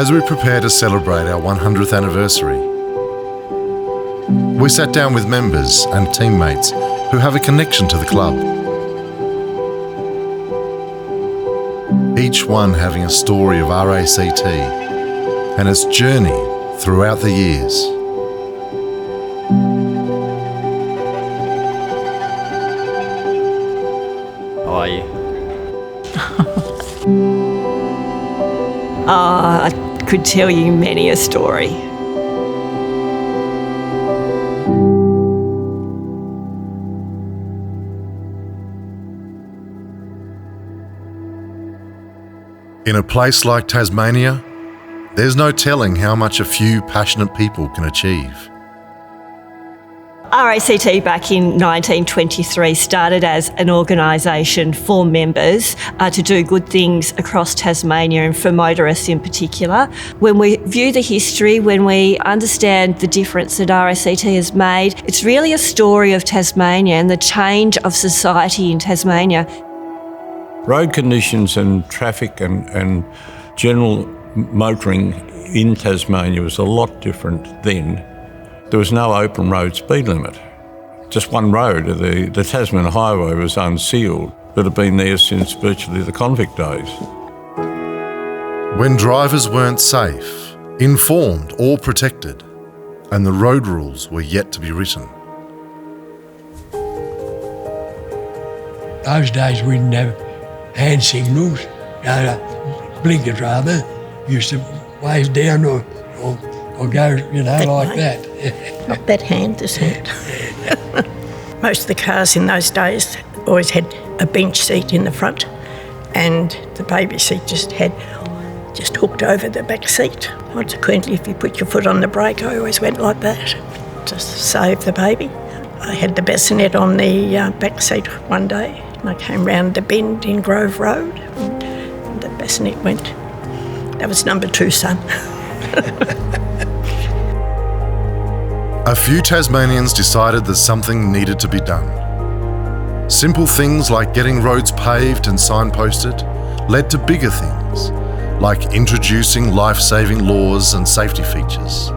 As we prepare to celebrate our 100th anniversary, we sat down with members and teammates who have a connection to the club. Each one having a story of RACT and its journey throughout the years. How are you? I could tell you many a story. In a place like Tasmania, there's no telling how much a few passionate people can achieve. RACT back in 1923 started as an organisation for members to do good things across Tasmania and for motorists in particular. When we view the history, when we understand the difference that RACT has made, it's really a story of Tasmania and the change of society in Tasmania. Road conditions and traffic and general motoring in Tasmania was a lot different then. There was no open road speed limit. Just one road, the Tasman Highway was unsealed. It had been there since virtually the convict days. When drivers weren't safe, informed or protected, and the road rules were yet to be written. Those days we didn't have hand signals, blinkers rather. Used to wave down or go, like that. Not that hand, this hand. Most of the cars in those days always had a bench seat in the front, and the baby seat just hooked over the back seat. Consequently, if you put your foot on the brake, I always went like that to save the baby. I had the bassinet on the back seat one day, and I came round the bend in Grove Road, and the bassinet went. That was number 2, son. A few Tasmanians decided that something needed to be done. Simple things like getting roads paved and signposted led to bigger things, like introducing life-saving laws and safety features.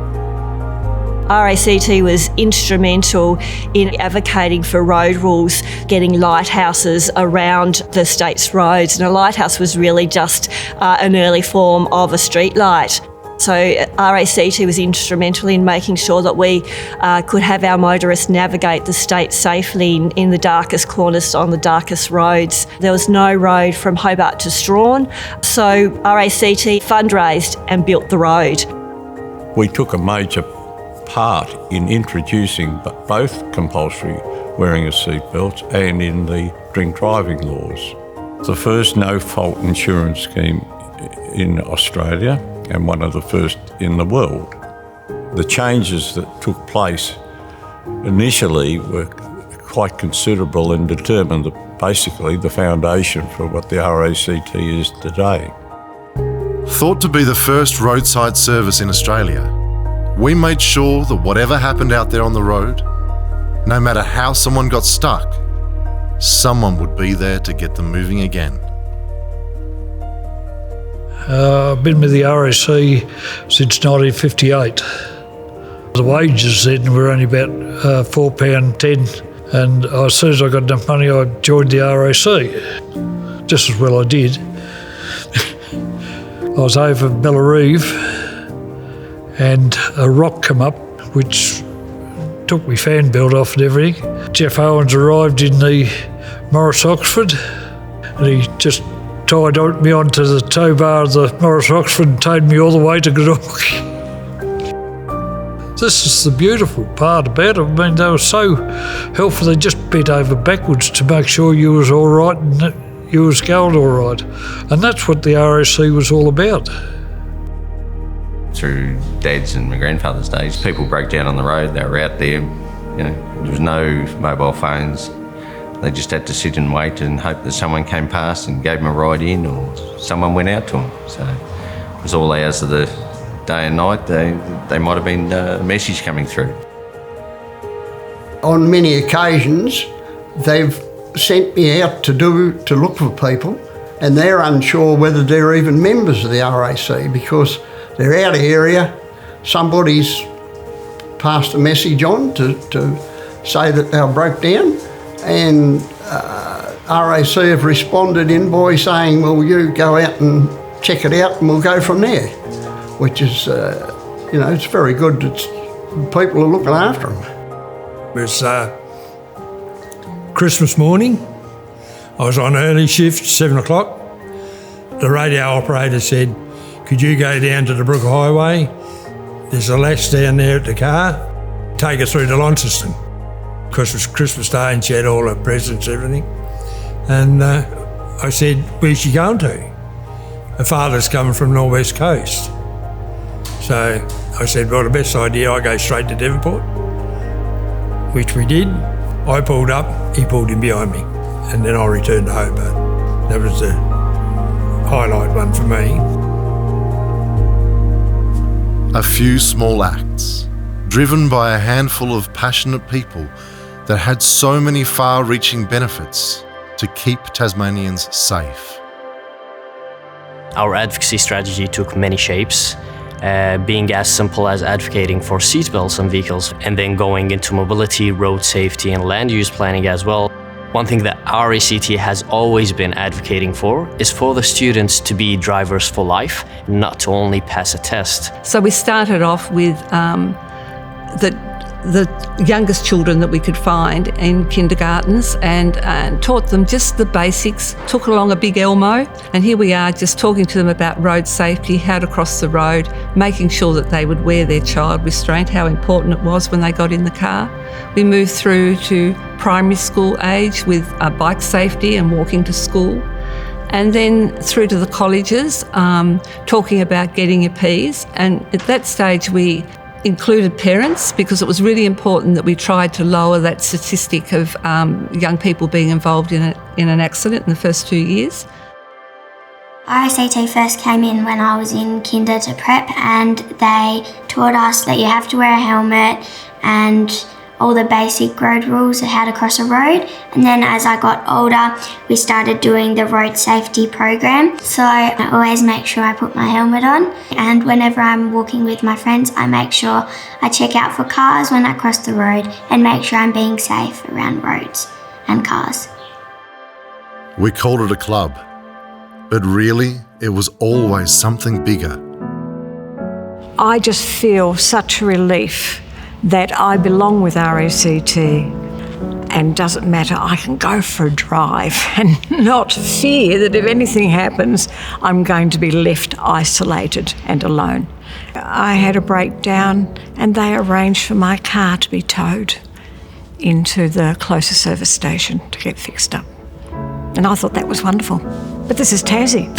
RACT was instrumental in advocating for road rules, getting lighthouses around the state's roads, and a lighthouse was really just an early form of a street light. So RACT was instrumental in making sure that we could have our motorists navigate the state safely in the darkest corners on the darkest roads. There was no road from Hobart to Strahan, so RACT fundraised and built the road. We took a major part in introducing both compulsory wearing of seatbelts and in the drink driving laws. The first no-fault insurance scheme in Australia and one of the first in the world. The changes that took place initially were quite considerable and determined basically the foundation for what the RACT is today. Thought to be the first roadside service in Australia, we made sure that whatever happened out there on the road, no matter how someone got stuck, someone would be there to get them moving again. I've been with the RAC since 1958. The wages then were only about £4.10, and as soon as I got enough money, I joined the RAC. Just as well I did. I was over Bellareve, and a rock come up, which took my fan belt off and everything. Jeff Owens arrived in the Morris Oxford, and he just tied me onto the tow bar of the Morris Oxford and towed me all the way to Gnork. This is the beautiful part about it. I mean, they were so helpful. They just bent over backwards to make sure you was all right and you was going all right. And that's what the RAC was all about. Through Dad's and my grandfather's days, people broke down on the road. They were out there. There was no mobile phones. They just had to sit and wait and hope that someone came past and gave them a ride in, or someone went out to them. So it was all hours of the day and night. They might have been a message coming through. On many occasions, they've sent me out to look for people, and they're unsure whether they're even members of the RAC because they're out of area, somebody's passed a message on to say that they were broke down, and RAC have responded in by saying, well, you go out and check it out and we'll go from there, which is, it's very good. People are looking after them. It was Christmas morning. I was on early shift, 7 o'clock. The radio operator said, could you go down to the Brook Highway? There's a lass down there at the car. Take her through to Launceston. Because it was Christmas Day and she had all her presents and everything. And I said, where's she going to? Her father's coming from North West Coast. So I said, well, the best idea, I go straight to Devonport, which we did. I pulled up, he pulled in behind me, and then I returned to Hobart. That was the highlight one for me. A few small acts, driven by a handful of passionate people that had so many far-reaching benefits to keep Tasmanians safe. Our advocacy strategy took many shapes, being as simple as advocating for seatbelts on vehicles and then going into mobility, road safety and land use planning as well. One thing that RACT has always been advocating for is for the students to be drivers for life, not to only pass a test. So we started off with the youngest children that we could find in kindergartens and taught them just the basics, took along a big Elmo, and here we are just talking to them about road safety, how to cross the road, making sure that they would wear their child restraint, how important it was when they got in the car. We moved through to primary school age with bike safety and walking to school. And then through to the colleges, talking about getting your Ps. And at that stage we included parents because it was really important that we tried to lower that statistic of young people being involved in an accident in the first 2 years. RACT first came in when I was in kinder to prep, and they taught us that you have to wear a helmet and all the basic road rules of how to cross a road. And then as I got older, we started doing the road safety program. So I always make sure I put my helmet on. And whenever I'm walking with my friends, I make sure I check out for cars when I cross the road and make sure I'm being safe around roads and cars. We called it a club, but really it was always something bigger. I just feel such a relief that I belong with RACT, and doesn't matter, I can go for a drive and not fear that if anything happens, I'm going to be left isolated and alone. I had a breakdown and they arranged for my car to be towed into the closest service station to get fixed up. And I thought that was wonderful. But this is Tassie.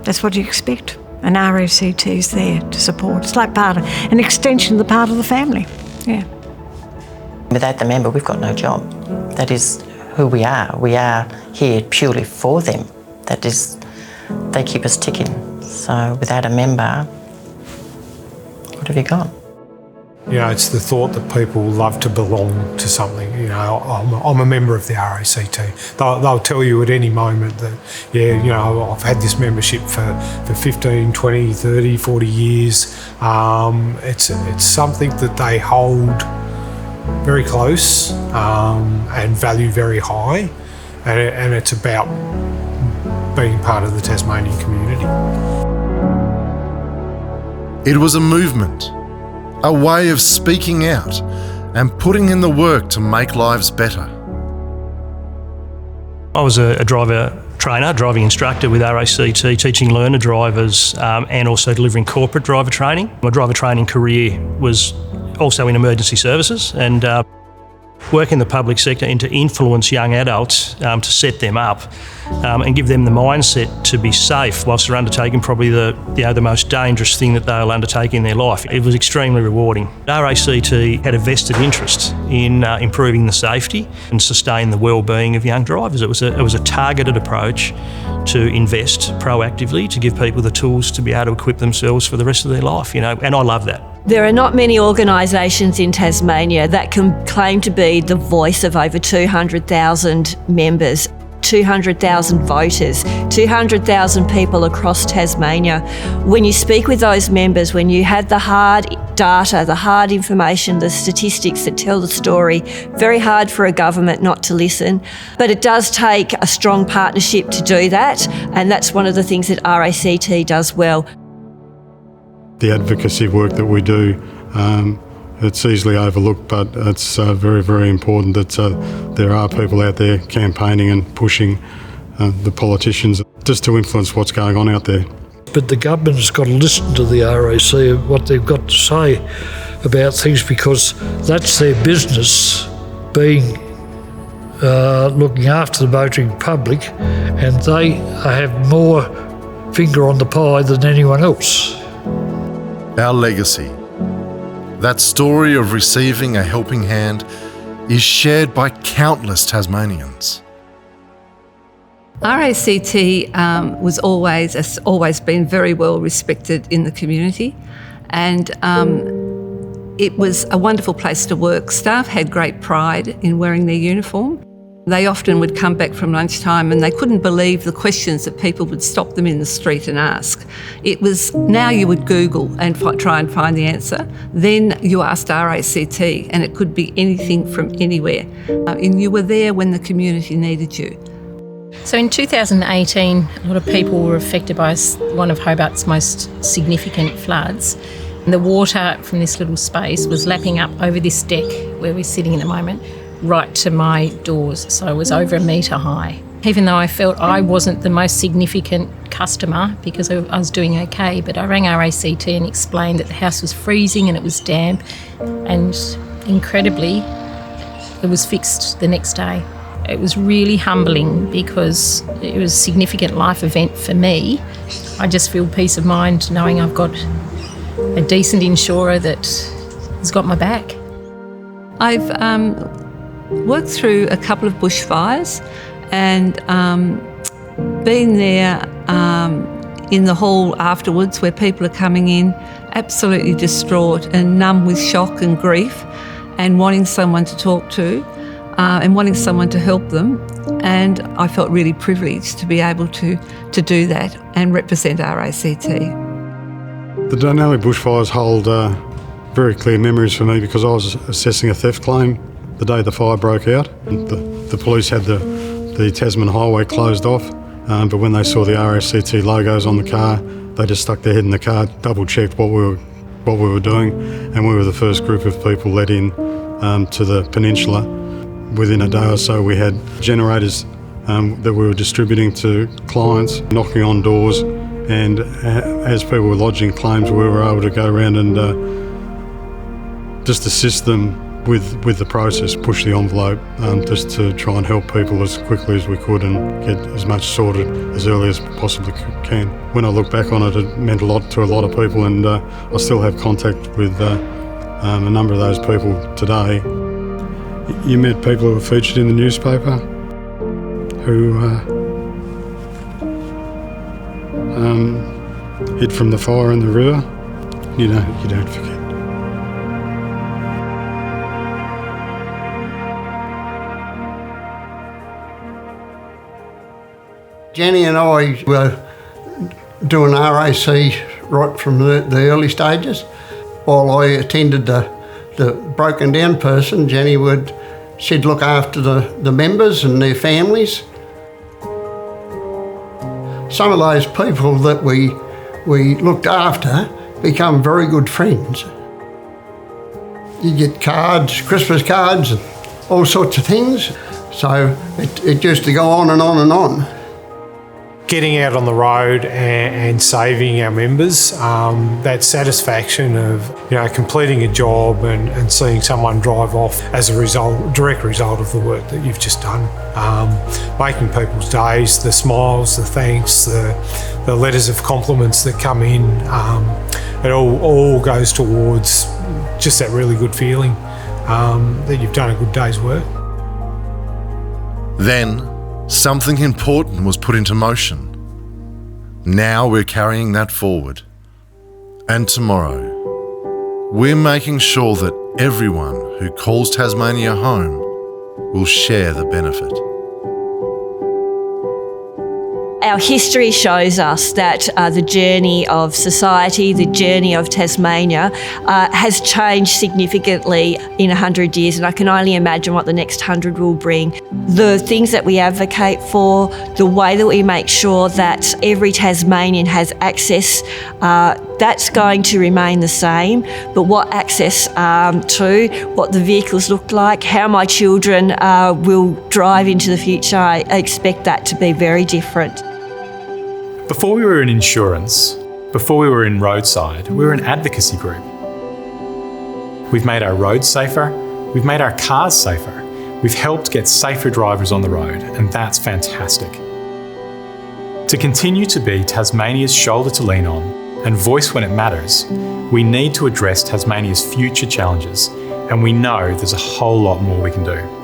That's what you expect. And RACT is there to support. It's like an extension of the part of the family. Yeah. Without the member, we've got no job. That is who we are. We are here purely for them. That is, they keep us ticking. So without a member, what have you got? You know, it's the thought that people love to belong to something. You know, I'm a member of the RACT. They'll tell you at any moment that, yeah, you know, I've had this membership for 15, 20, 30, 40 years. It's something that they hold very close and value very high, and it's about being part of the Tasmanian community. It was a movement, a way of speaking out and putting in the work to make lives better. I was a driving instructor with RACT, teaching learner drivers and also delivering corporate driver training. My driver training career was also in emergency services, and work in the public sector and to influence young adults to set them up and give them the mindset to be safe whilst they're undertaking probably the most dangerous thing that they'll undertake in their life. It was extremely rewarding. RACT had a vested interest in improving the safety and sustain the well-being of young drivers. It was a targeted approach to invest proactively to give people the tools to be able to equip themselves for the rest of their life, you know, and I love that. There are not many organisations in Tasmania that can claim to be the voice of over 200,000 members. 200,000 voters, 200,000 people across Tasmania. When you speak with those members, when you have the hard data, the hard information, the statistics that tell the story, very hard for a government not to listen. But it does take a strong partnership to do that, and that's one of the things that RACT does well. The advocacy work that we do, it's easily overlooked, but it's very, very important that there are people out there campaigning and pushing the politicians just to influence what's going on out there. But the government has got to listen to the RAC and what they've got to say about things, because that's their business, being looking after the motoring public, and they have more finger on the pie than anyone else. Our legacy, that story of receiving a helping hand, is shared by countless Tasmanians. RACT has always been very well respected in the community, and it was a wonderful place to work. Staff had great pride in wearing their uniform. They often would come back from lunchtime and they couldn't believe the questions that people would stop them in the street and ask. It was, now you would Google and try and find the answer. Then you asked RACT, and it could be anything from anywhere. And you were there when the community needed you. So in 2018, a lot of people were affected by one of Hobart's most significant floods. And the water from this little space was lapping up over this deck where we're sitting at the moment, right to my doors. So it was over 1 metre high. Even though I felt I wasn't the most significant customer because I was doing okay, but I rang RACT and explained that the house was freezing and it was damp, and incredibly, it was fixed the next day. It was really humbling because it was a significant life event for me. I just feel peace of mind knowing I've got a decent insurer that has got my back. I've worked through a couple of bushfires and been there in the hall afterwards where people are coming in absolutely distraught and numb with shock and grief and wanting someone to talk to and wanting someone to help them. And I felt really privileged to be able to do that and represent RACT. The Dunalley bushfires hold very clear memories for me because I was assessing a theft claim the day the fire broke out. The police had the Tasman highway closed off, but when they saw the RACT logos on the car, they just stuck their head in the car, double-checked what we were doing, and we were the first group of people let in to the peninsula. Within a day or so, we had generators that we were distributing to clients, knocking on doors, and as people were lodging claims, we were able to go around and just assist them with the process, push the envelope, just to try and help people as quickly as we could and get as much sorted as early as possibly can. When I look back on it, it meant a lot to a lot of people, and I still have contact with a number of those people today. You met people who were featured in the newspaper who hid from the fire in the river. You don't forget. Jenny and I were doing RAC right from the early stages. While I attended the broken down person, Jenny she'd look after the members and their families. Some of those people that we looked after become very good friends. You get cards, Christmas cards, and all sorts of things. So it used to go on and on and on. Getting out on the road and saving our members, that satisfaction of completing a job and seeing someone drive off as a direct result of the work that you've just done, making people's days, the smiles, the thanks, the letters of compliments that come in, it all goes towards just that really good feeling that you've done a good day's work. Then, something important was put into motion. Now we're carrying that forward. And tomorrow, we're making sure that everyone who calls Tasmania home will share the benefit. our history shows us that the journey of society, the journey of Tasmania has changed significantly in 100 years, and I can only imagine what the next 100 will bring. The things that we advocate for, the way that we make sure that every Tasmanian has access, that's going to remain the same, but what access to, what the vehicles look like, how my children will drive into the future, I expect that to be very different. Before we were in insurance, before we were in roadside, we were an advocacy group. We've made our roads safer, we've made our cars safer, we've helped get safer drivers on the road, and that's fantastic. To continue to be Tasmania's shoulder to lean on and voice when it matters, we need to address Tasmania's future challenges, and we know there's a whole lot more we can do.